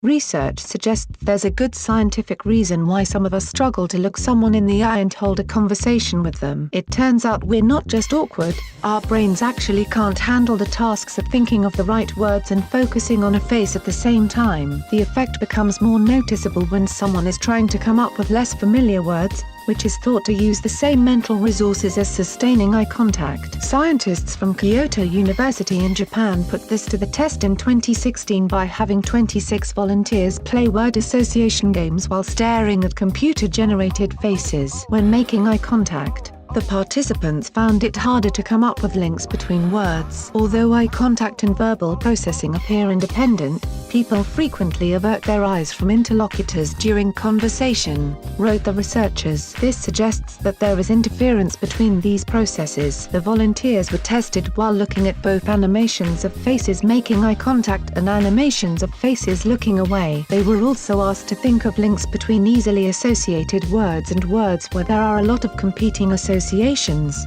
Research suggests there's a good scientific reason why some of us struggle to look someone in the eye and hold a conversation with them. It turns out we're not just awkward, our brains actually can't handle the tasks of thinking of the right words and focusing on a face at the same time. The effect becomes more noticeable when someone is trying to come up with less familiar words, which is thought to use the same mental resources as sustaining eye contact. Scientists from Kyoto University in Japan put this to the test in 2016 by having 26 volunteers play word association games while staring at computer-generated faces. When making eye contact, the participants found it harder to come up with links between words. Although eye contact and verbal processing appear independent, people frequently avert their eyes from interlocutors during conversation, wrote the researchers. This suggests that there is interference between these processes. The volunteers were tested while looking at both animations of faces making eye contact and animations of faces looking away. They were also asked to think of links between easily associated words and words where there are a lot of competing associations.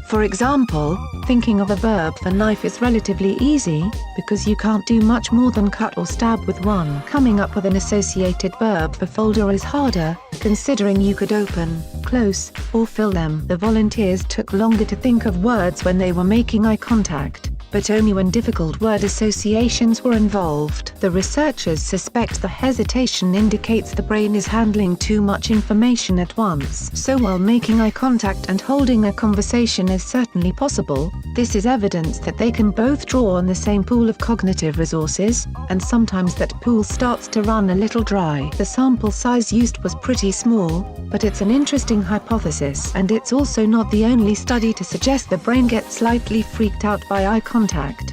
For example, thinking of a verb for knife is relatively easy, because you can't do much more than cut or stab with one. Coming up with an associated verb for folder is harder, considering you could open, close, or fill them. The volunteers took longer to think of words when they were making eye contact, but only when difficult word associations were involved. The researchers suspect the hesitation indicates the brain is handling too much information at once. So while making eye contact and holding a conversation is certainly possible, this is evidence that they can both draw on the same pool of cognitive resources, and sometimes that pool starts to run a little dry. The sample size used was pretty small, but it's an interesting hypothesis. And it's also not the only study to suggest the brain gets slightly freaked out by eye contact.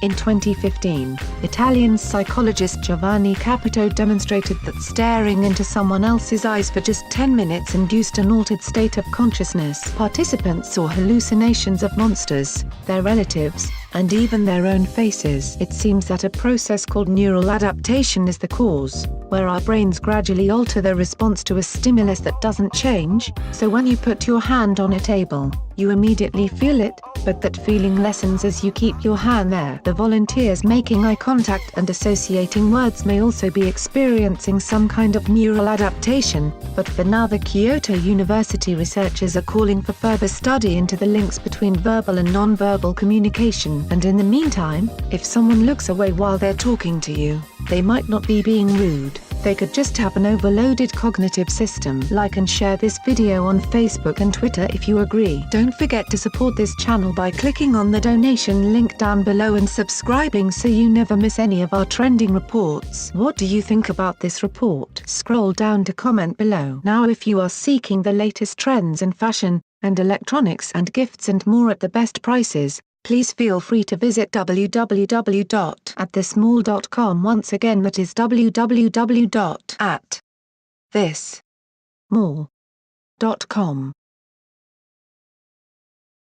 In 2015, Italian psychologist Giovanni Capito demonstrated that staring into someone else's eyes for just 10 minutes induced an altered state of consciousness. Participants saw hallucinations of monsters, their relatives, and even their own faces. It seems that a process called neural adaptation is the cause, where our brains gradually alter their response to a stimulus that doesn't change. So when you put your hand on a table, you immediately feel it, but that feeling lessens as you keep your hand there. The volunteers making eye contact and associating words may also be experiencing some kind of neural adaptation, but for now the Kyoto University researchers are calling for further study into the links between verbal and non-verbal communication. And in the meantime, if someone looks away while they're talking to you, they might not be being rude. They could just have an overloaded cognitive system. Like and share this video on Facebook and Twitter if you agree. Don't forget to support this channel by clicking on the donation link down below and subscribing so you never miss any of our trending reports. What do you think about this report? Scroll down to comment below. Now if you are seeking the latest trends in fashion, and electronics and gifts and more at the best prices, please feel free to visit www.atthesmall.com. Once again, that is www.atthesmall.com.